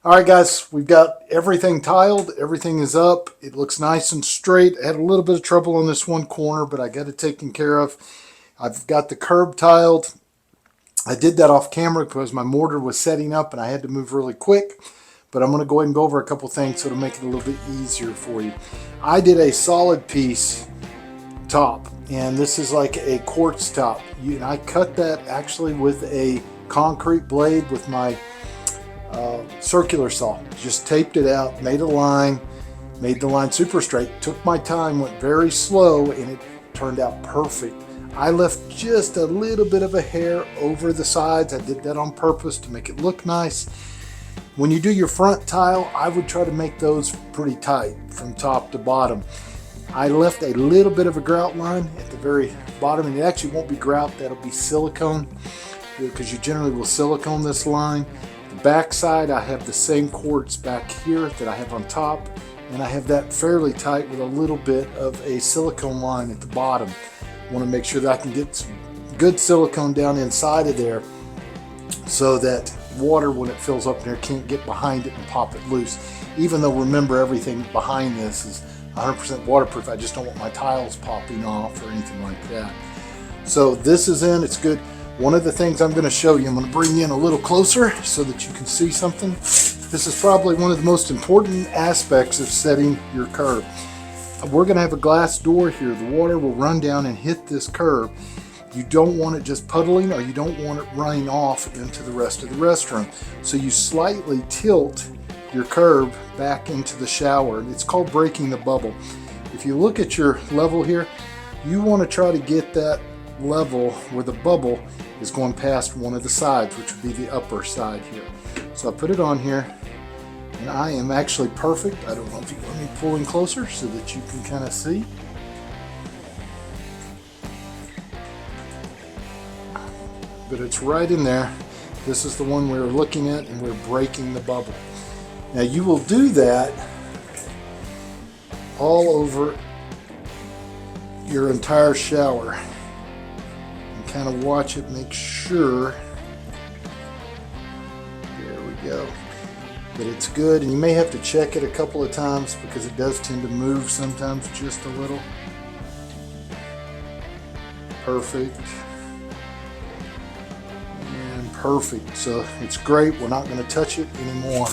All right, guys, we've got everything tiled. Everything is up. It looks nice and straight. I had a little bit of trouble on this one corner, but I got it taken care of. I've got the curb tiled. I did that off camera because my mortar was setting up and I had to move really quick. But I'm going to go ahead and go over a couple things so to make it a little bit easier for you. I did a solid piece top, and this is like a quartz top. And I cut that actually with a concrete blade with my circular saw. Just taped it out, made a line, made the line super straight. Took my time, went very slow, and it turned out perfect. I left just a little bit of a hair over the sides. I did that on purpose to make it look nice. When you do your front tile, I would try to make those pretty tight from top to bottom. I left a little bit of a grout line at the very bottom, and it actually won't be grout, that'll be silicone, because you generally will silicone this line. The back side, I have the same quartz back here that I have on top, and I have that fairly tight with a little bit of a silicone line at the bottom. I want to make sure that I can get some good silicone down inside of there so that water, when it fills up there, can't get behind it and pop it loose. Even though, remember, everything behind this is 100% waterproof. I just don't want my tiles popping off or anything like that. So this is in, it's good. One of the things I'm going to show you, I'm going to bring you in a little closer so that you can see something. This is probably one of the most important aspects of setting your curb. We're going to have a glass door here. The water will run down and hit this curb. You don't want it just puddling, or you don't want it running off into the rest of the restroom. So you slightly tilt your curb back into the shower. It's called breaking the bubble. If you look at your level here, you want to try to get that level where the bubble is going past one of the sides, which would be the upper side here. So I put it on here, and I am actually perfect. I don't know if you want me to pull in closer so that you can kind of see. But it's right in there. This is the one we were looking at, and we're breaking the bubble. Now you will do that all over your entire shower. And kind of watch it, make sure. There we go. That it's good, and you may have to check it a couple of times because it does tend to move sometimes just a little. Perfect. And perfect. So it's great. We're not going to touch it anymore.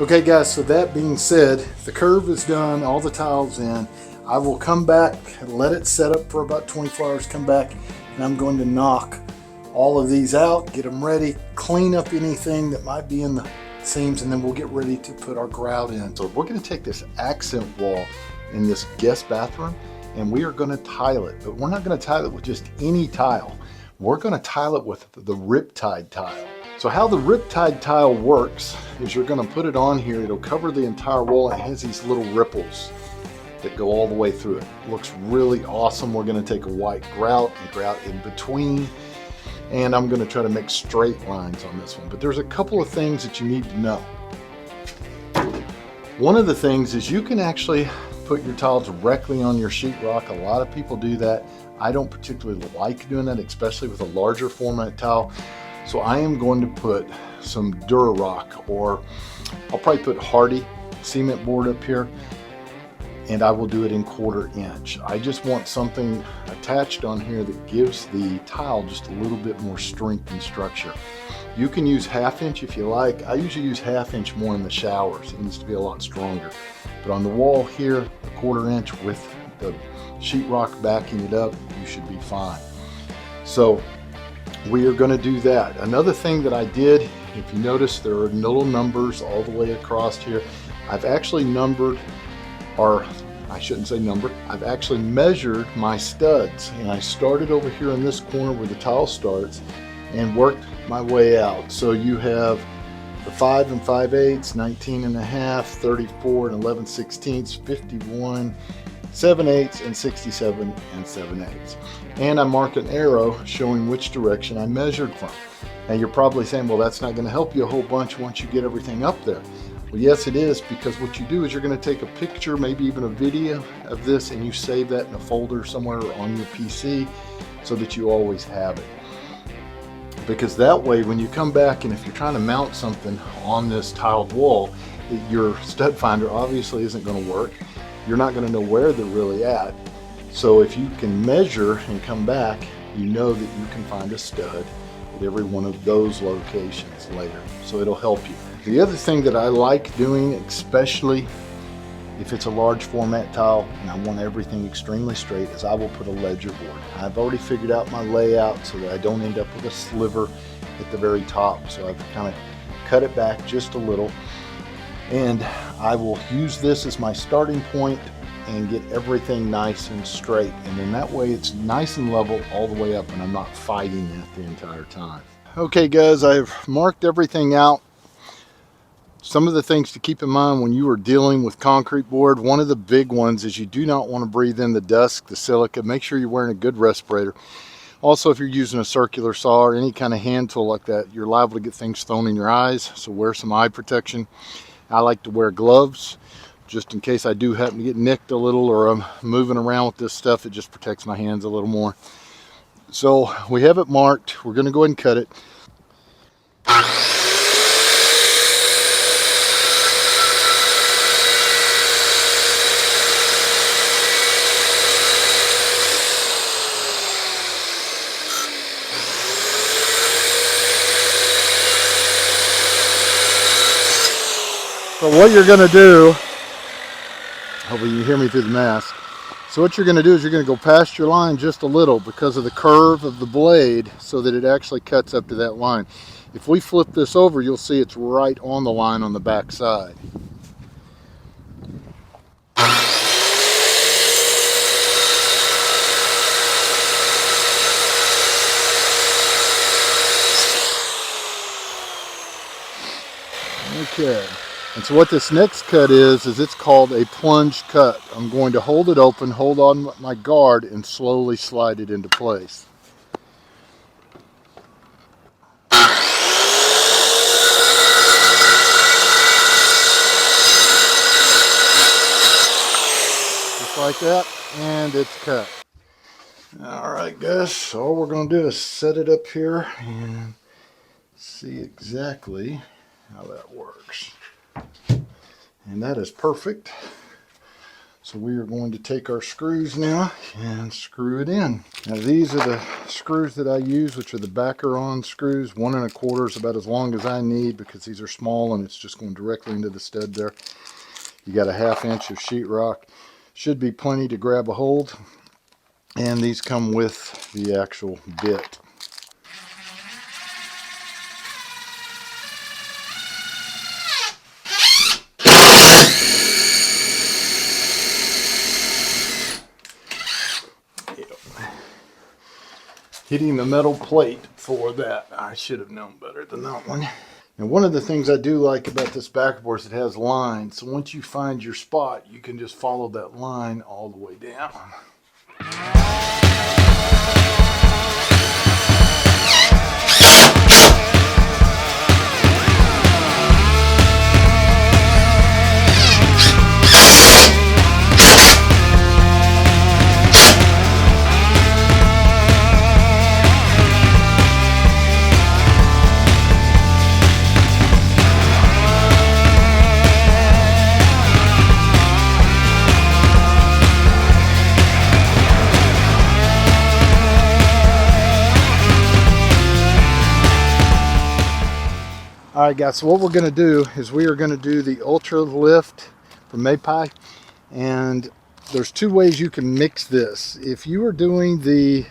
Okay guys, so that being said, the curb is done, all the tiles in. I will come back and let it set up for about 24 hours, come back, and I'm going to knock all of these out, get them ready, clean up anything that might be in the seams, and then we'll get ready to put our grout in. So we're going to take this accent wall in this guest bathroom, and we are going to tile it, but we're not going to tile it with just any tile. We're going to tile it with the riptide tile. So how the riptide tile works is you're going to put it on here. It'll cover the entire wall, and it has these little ripples that go all the way through it. It looks really awesome. We're going to take a white grout and grout in between, and I'm going to try to make straight lines on this one. But there's a couple of things that you need to know. One of the things is you can actually put your tile directly on your sheetrock. A lot of people do that. I don't particularly like doing that, especially with a larger format tile. So I am going to put some Durarock, or I'll probably put Hardy cement board up here, and I will do it in 1/4 inch. I just want something attached on here that gives the tile just a little bit more strength and structure. You can use 1/2 inch if you like. I usually use 1/2 inch more in the showers. It needs to be a lot stronger. But on the wall here, a 1/4 inch with the sheetrock backing it up, you should be fine. So we are going to do that. Another thing that I did, if you notice, there are little numbers all the way across here. I've actually numbered, or I shouldn't say numbered, I've actually measured my studs, and I started over here in this corner where the tile starts and worked my way out. So you have the 5 5/8, 19 1/2, 34 11/16, 51 7/8, and 67 7/8. And I marked an arrow showing which direction I measured from. Now you're probably saying, well, that's not going to help you a whole bunch once you get everything up there. Well, yes, it is, because what you do is you're going to take a picture, maybe even a video of this, and you save that in a folder somewhere on your PC so that you always have it. because that way when you come back and if you're trying to mount something on this tiled wall, your stud finder obviously isn't going to work. You're not going to know where they're really at. So if you can measure and come back, you know that you can find a stud at every one of those locations later. So it'll help you. The other thing that I like doing, especially if it's a large format tile and I want everything extremely straight, is I will put a ledger board. I've already figured out my layout so that I don't end up with a sliver at the very top. So I've kind of cut it back just a little, and I will use this as my starting point and get everything nice and straight. And then that way it's nice and level all the way up and I'm not fighting it the entire time. Okay guys, I've marked everything out. Some of the things to keep in mind when you are dealing with concrete board, one of the big ones is you do not want to breathe in the dust, the silica. Make sure you're wearing a good respirator. Also, if you're using a circular saw or any kind of hand tool like that, you're liable to get things thrown in your eyes, so wear some eye protection. I like to wear gloves just in case I do happen to get nicked a little or I'm moving around with this stuff. It just protects my hands a little more. So we have it marked. We're going to go ahead and cut it. So what you're going to do, hopefully you hear me through the mask. So what you're going to do is you're going to go past your line just a little because of the curve of the blade so that it actually cuts up to that line. If we flip this over, you'll see it's right on the line on the back side. Okay. And so what this next cut is it's called a plunge cut. I'm going to hold it open, hold on my guard, and slowly slide it into place. Just like that, and it's cut. Alright guys, so all we're going to do is set it up here and see exactly how that works. And that is perfect. So we are going to take our screws now and screw it in. Now these are the screws that I use, which are the backer on screws. 1 1/4 is about as long as I need because these are small and it's just going directly into the stud there. You got a 1/2 inch of sheetrock. Should be plenty to grab a hold. And these come with the actual bit. Hitting the metal plate for that. I should have known better than that one. And one of the things I do like about this backboard is it has lines. So once you find your spot, you can just follow that line all the way down. Alright guys, so what we're going to do is we are going to do the Ultra Lift from Maypie, and there's 2 ways you can mix this. If you are doing the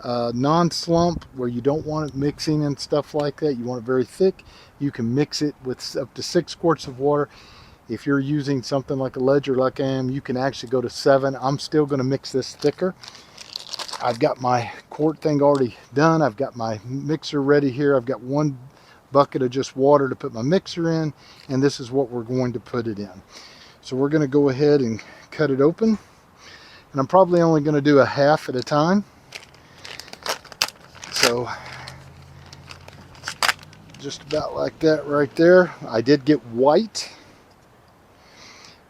non-slump where you don't want it mixing and stuff like that, you want it very thick, you can mix it with up to 6 quarts of water. If you're using something like a ledger like I am, you can actually go to 7. I'm still going to mix this thicker. I've got my quart thing already done. I've got my mixer ready here. I've got 1 bucket of just water to put my mixer in, and this is what we're going to put it in. So we're going to go ahead and cut it open, and I'm probably only going to do a half at a time. So just about like that right there. I did get white.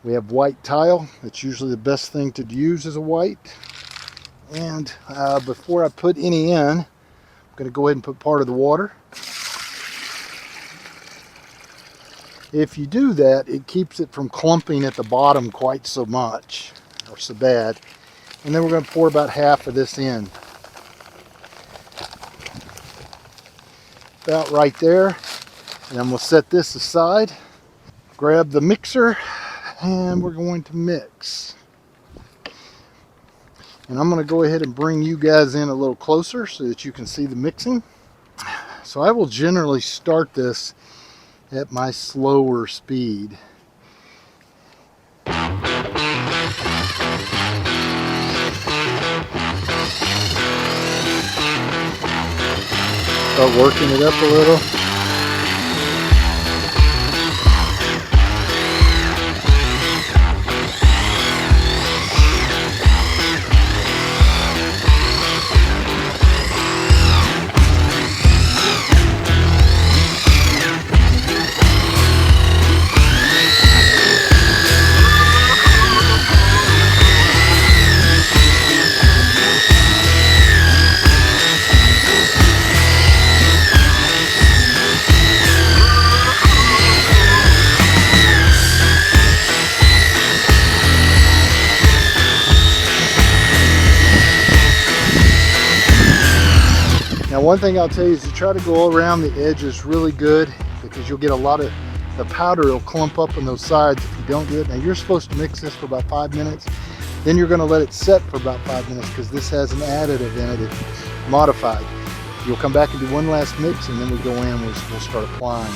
We have white tile. That's usually the best thing to use as a white. And before I put any in, I'm going to go ahead and put part of the water. If you do that, it keeps it from clumping at the bottom quite so much, or so bad. And then we're going to pour about half of this in. About right there. And then we'll set this aside. Grab the mixer, and we're going to mix. And I'm going to go ahead and bring you guys in a little closer so that you can see the mixing. So I will generally start this at my slower speed. Start working it up a little. Now one thing I'll tell you is to try to go around the edges really good, because you'll get a lot of the powder will clump up on those sides if you don't do it. Now you're supposed to mix this for about 5 minutes. Then you're going to let it set for about 5 minutes, because this has an additive in it. It's modified. You'll come back and do one last mix, and then we go in, we'll start applying.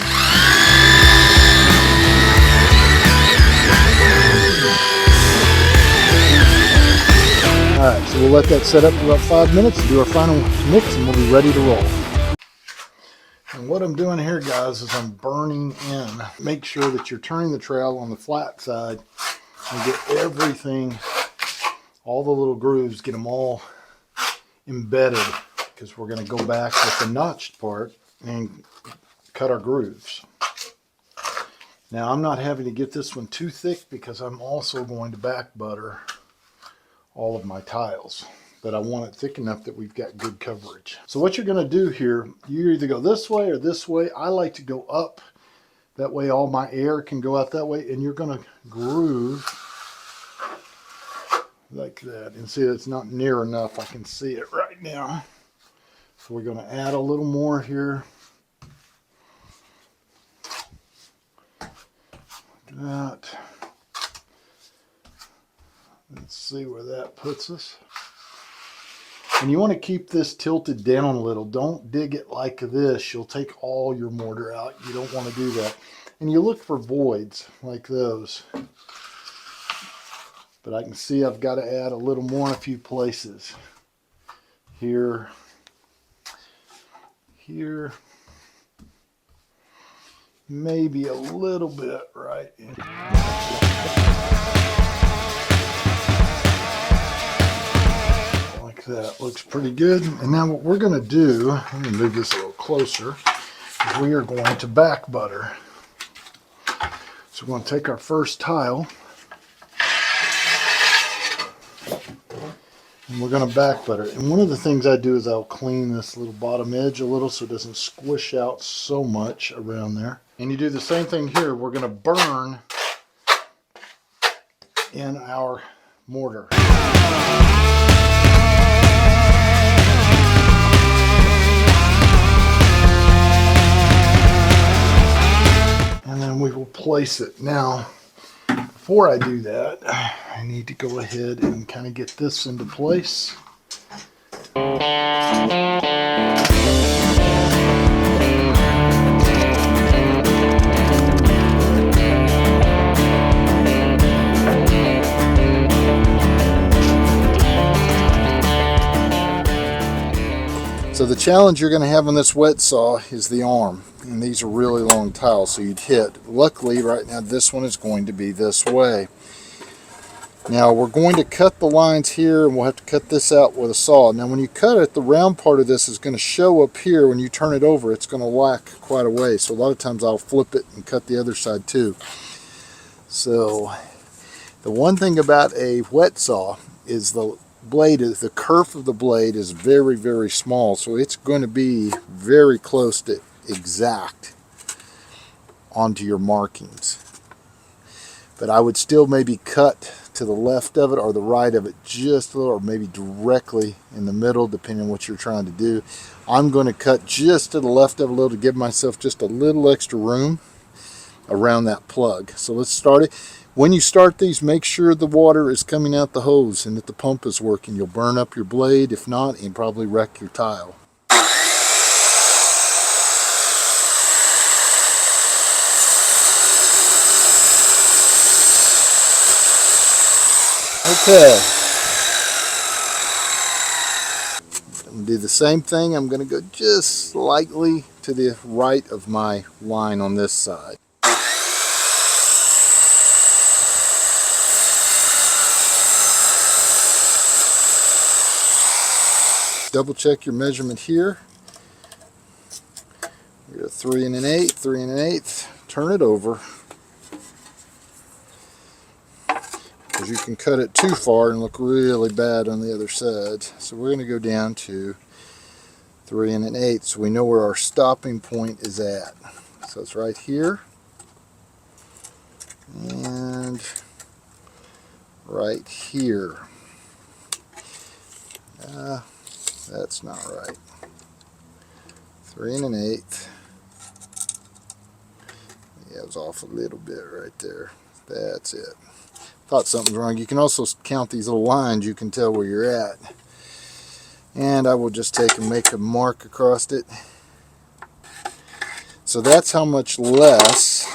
Alright, so we'll let that set up for about 5 minutes and do our final mix, and we'll be ready to roll. And what I'm doing here, guys, is I'm burning in. Make sure that you're turning the trowel on the flat side and get everything, all the little grooves, get them all embedded, because we're going to go back with the notched part and cut our grooves. Now I'm not having to get this one too thick, because I'm also going to back butter all of my tiles, but I want it thick enough that we've got good coverage. So what you're going to do here, you either go this way or this way. I like to go up, that way all my air can go out that way, and you're going to groove like that. And see, it's not near enough. I can see it right now. So we're going to add a little more here. Like that. Let's see where that puts us. And you want to keep this tilted down a little. Don't dig it like this. You'll take all your mortar out. You don't want to do that. And you look for voids like those. But I can see I've got to add a little more in a few places. Here. Here. Maybe a little bit right in. That looks pretty good. And now what we're going to do, let me move this a little closer, is we are going to back butter. So we're going to take our first tile and we're going to back butter. And one of the things I do is I'll clean this little bottom edge a little so it doesn't squish out so much around there. And you do the same thing here. We're going to burn in our mortar. And then we will place it. Now, before I do that, I need to go ahead and kind of get this into place. So the challenge you're going to have on this wet saw is the arm, and these are really long tiles, so you'd hit. Luckily right now this one is going to be this way. Now we're going to cut the lines here, and we'll have to cut this out with a saw. Now when you cut it, the round part of this is going to show up here. When you turn it over, it's going to whack quite a way, so a lot of times I'll flip it and cut the other side too. So the one thing about a wet saw is the blade is, the kerf of the blade is very, very small, so it's going to be very close to exact onto your markings. But I would still maybe cut to the left of it or the right of it just a little, or maybe directly in the middle, depending on what you're trying to do. I'm going to cut just to the left of it a little to give myself just a little extra room around that plug. So let's start it. When you start these, make sure the water is coming out the hose and that the pump is working. You'll burn up your blade. If not, you'll probably wreck your tile. Okay. I'm going to do the same thing. I'm going to go just slightly to the right of my line on this side. Double check your measurement here. You're 3 1/8, 3 1/8. Turn it over, because you can cut it too far and look really bad on the other side. So we're going to go down to 3 1/8, so we know where our stopping point is at. So it's right here and right here. That's not right. 3 1/8. Yeah, it was off a little bit right there. That's it. Thought something was wrong. You can also count these little lines. You can tell where you're at. And I will just take and make a mark across it. So that's how much less.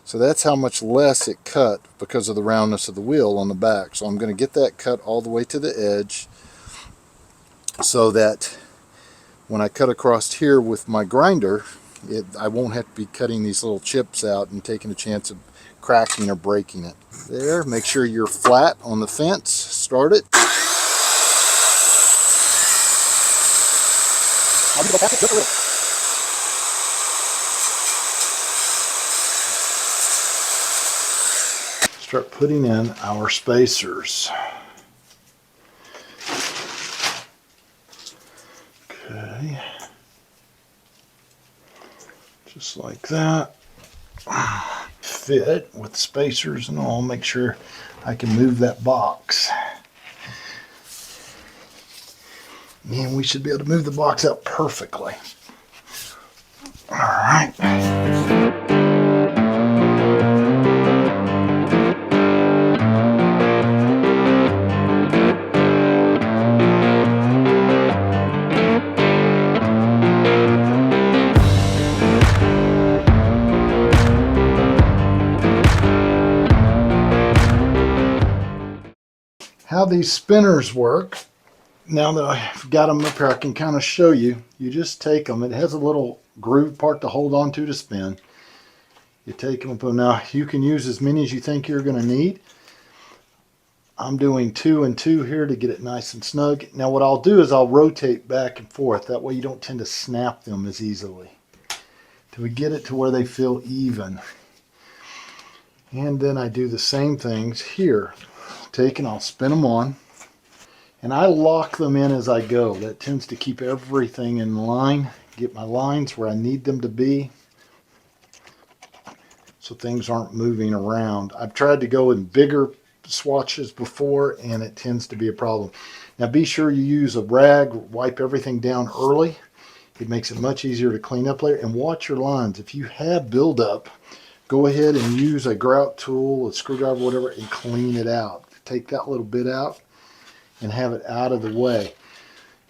So that's how much less it cut because of the roundness of the wheel on the back. So I'm going to get that cut all the way to the edge, so that when I cut across here with my grinder, I won't have to be cutting these little chips out and taking a chance of cracking or breaking it. There, make sure you're flat on the fence. Start it. Start putting in our spacers. Okay, just like that. Fit with spacers and all. Make sure I can move that box. And we should be able to move the box out perfectly. All right. How these spinners work, now that I've got them up here, I can kind of show you. You just take them. It has a little groove part to hold on to spin. You take them up. Now you can use as many as you think you're going to need. I'm doing 2 and 2 here to get it nice and snug. Now what I'll do is I'll rotate back and forth. That way you don't tend to snap them as easily. Till we get it to where they feel even. And then I do the same things here. Take and I'll spin them on, and I lock them in as I go. That tends to keep everything in line, get my lines where I need them to be, so things aren't moving around. I've tried to go in bigger swatches before, and it tends to be a problem. Now be sure you use a rag, wipe everything down early. It makes it much easier to clean up later, and watch your lines. If you have buildup, go ahead and use a grout tool, a screwdriver, whatever, and clean it out. Take that little bit out and have it out of the way.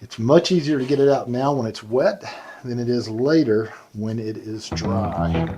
It's much easier to get it out now when it's wet than it is later when it is dry.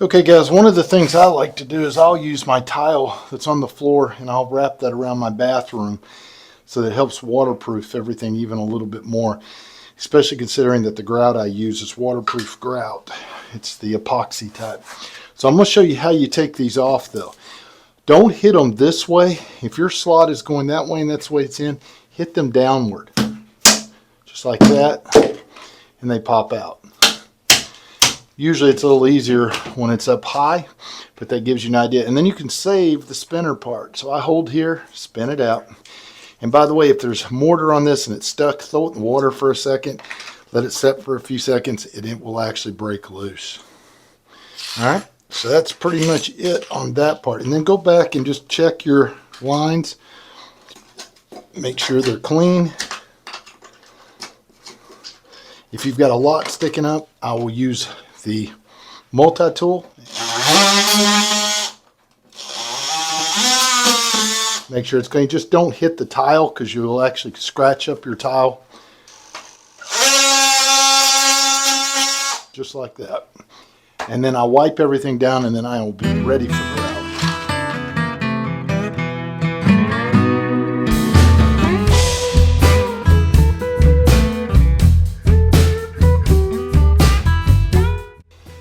Okay guys, one of the things I like to do is I'll use my tile that's on the floor and I'll wrap that around my bathroom so that it helps waterproof everything even a little bit more, especially considering that the grout I use is waterproof grout. It's the epoxy type. So I'm going to show you how you take these off though. Don't hit them this way. If your slot is going that way and that's the way it's in, hit them downward. Just like that, and they pop out. Usually it's a little easier when it's up high, but that gives you an idea. And then you can save the spinner part. So I hold here, spin it out. And by the way, if there's mortar on this and it's stuck, throw it in water for a second, let it set for a few seconds, and it will actually break loose. All right, so that's pretty much it on that part. And then go back and just check your lines. Make sure they're clean. If you've got a lot sticking up, I will use the multi-tool. Make sure it's clean. Just don't hit the tile because you will actually scratch up your tile. Just like that. And then I'll wipe everything down and then I will be ready for grout.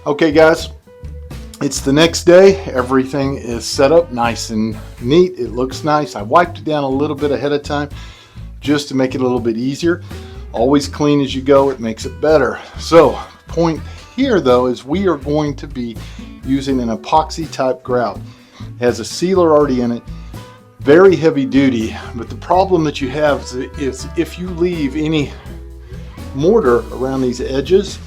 Okay guys, it's the next day. Everything is set up nice and neat. It looks nice. I wiped it down a little bit ahead of time just to make it a little bit easier. Always clean as you go. It makes it better. So point here though is we are going to be using an epoxy type grout. It has a sealer already in it. Very heavy duty, but the problem that you have is if you leave any mortar around these edges,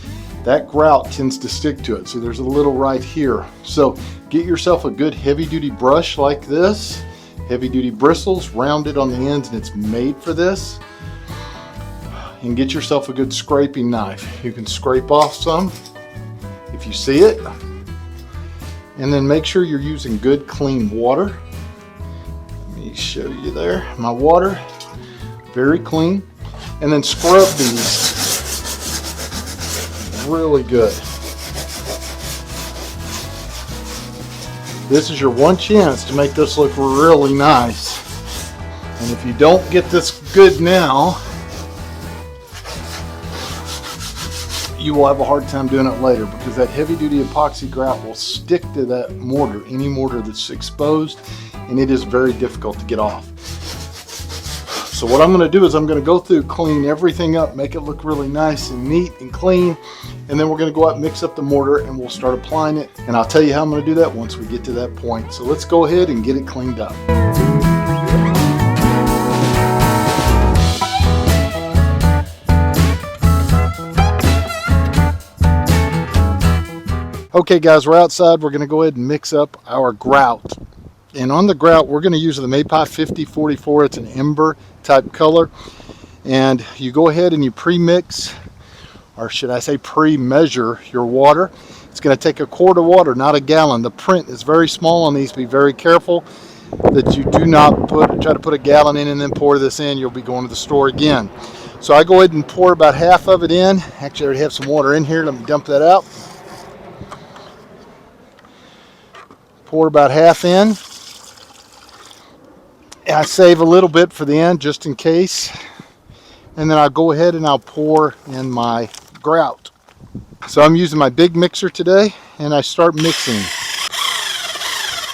that grout tends to stick to it. So there's a little right here. So get yourself a good heavy duty brush like this, heavy duty bristles, rounded on the ends, and it's made for this. And get yourself a good scraping knife. You can scrape off some if you see it. And then make sure you're using good clean water. Let me show you there. My water, very clean. And then scrub these really good. This is your one chance to make this look really nice. And if you don't get this good now, you will have a hard time doing it later because that heavy duty epoxy grout will stick to that mortar, any mortar that's exposed, and it is very difficult to get off. So what I'm going to do is I'm going to go through, clean everything up, make it look really nice and neat and clean, and then we're going to go out and mix up the mortar and we'll start applying it, and I'll tell you how I'm going to do that once we get to that point. So let's go ahead and get it cleaned up. Okay guys, we're outside. We're going to go ahead and mix up our grout. And on the grout, we're going to use the Maypie 5044. It's an ember type color. And you go ahead and you pre-mix, or should I say pre-measure your water. It's going to take a quart of water, not a gallon. The print is very small on these. Be very careful that you do not try to put a gallon in and then pour this in. You'll be going to the store again. So I go ahead and pour about half of it in. Actually, I already have some water in here. Let me dump that out. Pour about half in. I save a little bit for the end just in case, and then I'll go ahead and I'll pour in my grout. So I'm using my big mixer today and I start mixing.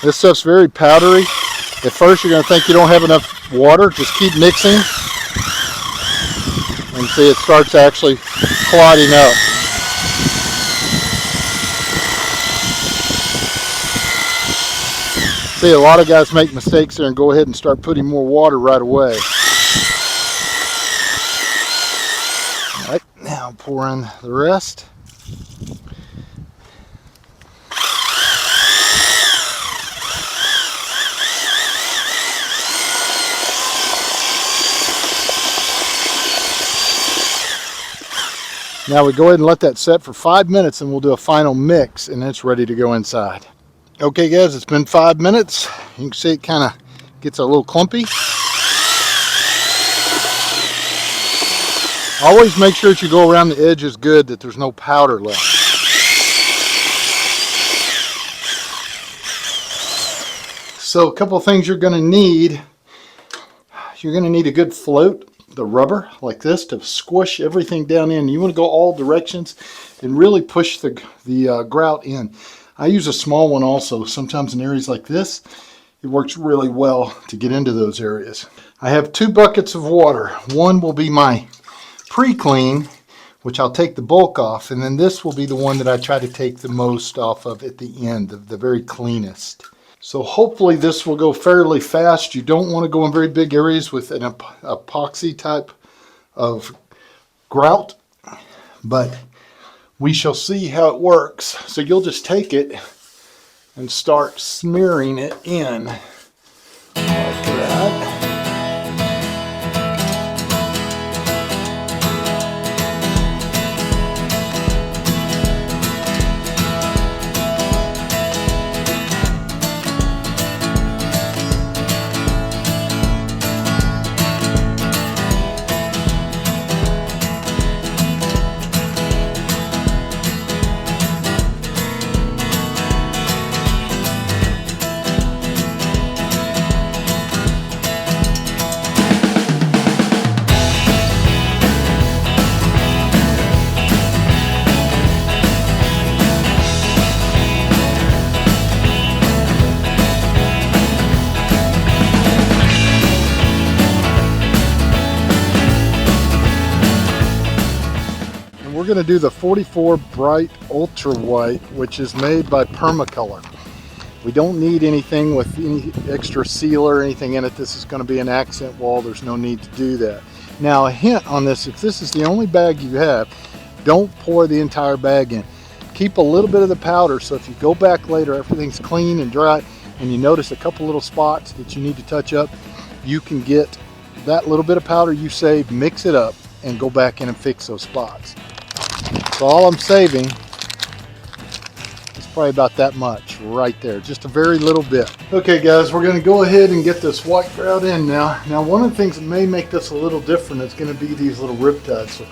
This stuff's very powdery. At first you're going to think you don't have enough water. Just keep mixing and see it starts actually clotting up. See, a lot of guys make mistakes there and go ahead and start putting more water right away. All right, now pour in the rest. Now we go ahead and let that set for 5 minutes and we'll do a final mix and it's ready to go inside. Okay guys, it's been 5 minutes. You can see it kind of gets a little clumpy. Always make sure that you go around the edges good, that there's no powder left. So a couple of things you're going to need. You're going to need a good float, the rubber like this, to squish everything down in. You want to go all directions and really push the grout in. I use a small one also. Sometimes in areas like this, it works really well to get into those areas. I have 2 buckets of water. One will be my pre-clean, which I'll take the bulk off, and then this will be the one that I try to take the most off of at the end, the very cleanest. So hopefully this will go fairly fast. You don't want to go in very big areas with an epoxy type of grout, but we shall see how it works. So you'll just take it and start smearing it in like that. We're going to do the 44 Bright Ultra White, which is made by Permacolor. We don't need anything with any extra sealer or anything in it. This is going to be an accent wall. There's no need to do that. Now, a hint on this: if this is the only bag you have, don't pour the entire bag in. Keep a little bit of the powder, so if you go back later, everything's clean and dry, and you notice a couple little spots that you need to touch up, you can get that little bit of powder you saved, mix it up, and go back in and fix those spots. So all I'm saving is probably about that much right there, just a very little bit. Okay guys, we're going to go ahead and get this white grout in now. Now one of the things that may make this a little different is going to be these little riptides. So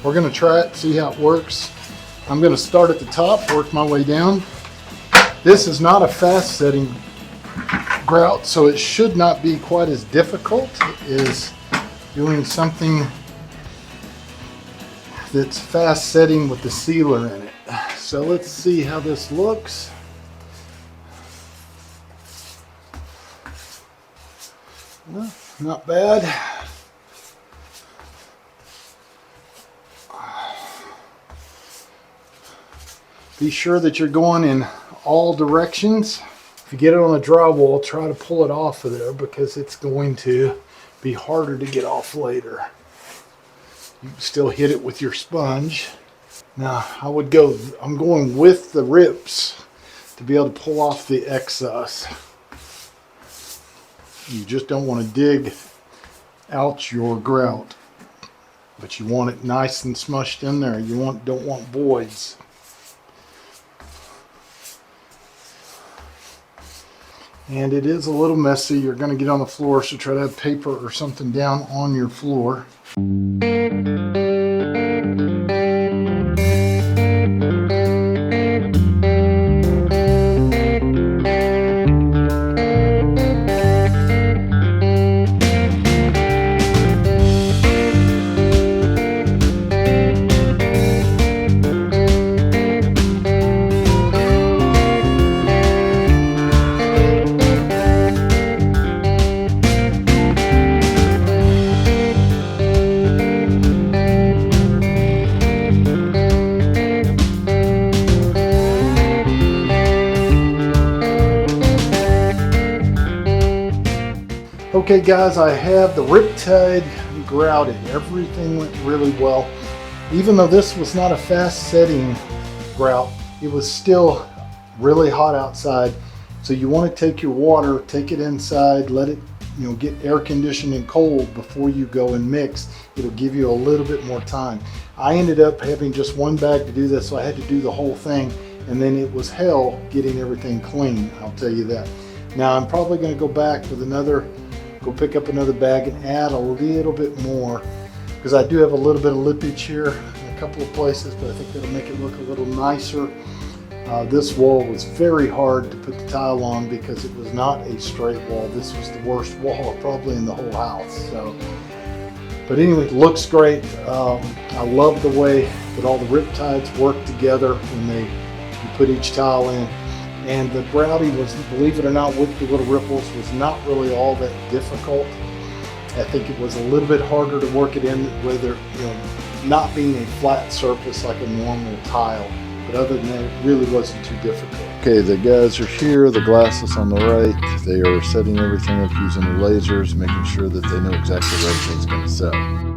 we're going to try it, see how it works. I'm going to start at the top, work my way down. This is not a fast setting grout, so it should not be quite as difficult as doing something that's fast setting with the sealer in it. So let's see how this looks. Well, not bad. Be sure that you're going in all directions. If you get it on a drywall, try to pull it off of there because it's going to be harder to get off later. You can still hit it with your sponge. Now I'm going with the rips to be able to pull off the excess. You just don't want to dig out your grout, but you want it nice and smushed in there. You don't want voids. And it is a little messy. You're going to get on the floor, so try to have paper or something down on your floor. Okay guys, I have the riptide grouted. Everything went really well. Even though this was not a fast setting grout, it was still really hot outside. So you want to take your water, take it inside, let it get air conditioned and cold before you go and mix. It'll give you a little bit more time. I ended up having just one bag to do this, so I had to do the whole thing, and then it was hell getting everything clean, I'll tell you that. Now I'm probably going to go back with go pick up another bag and add a little bit more, because I do have a little bit of lippage here in a couple of places, but I think that'll make it look a little nicer. This wall was very hard to put the tile on because it was not a straight wall. This was the worst wall probably in the whole house. So, but anyway, it looks great. I love the way that all the riptides work together when you put each tile in. And the grouting was, believe it or not, with the little ripples was not really all that difficult. I think it was a little bit harder to work it in with it, not being a flat surface like a normal tile. But other than that, it really wasn't too difficult. Okay, the guys are here, the glasses on the right. They are setting everything up using the lasers, making sure that they know exactly where everything's going to set.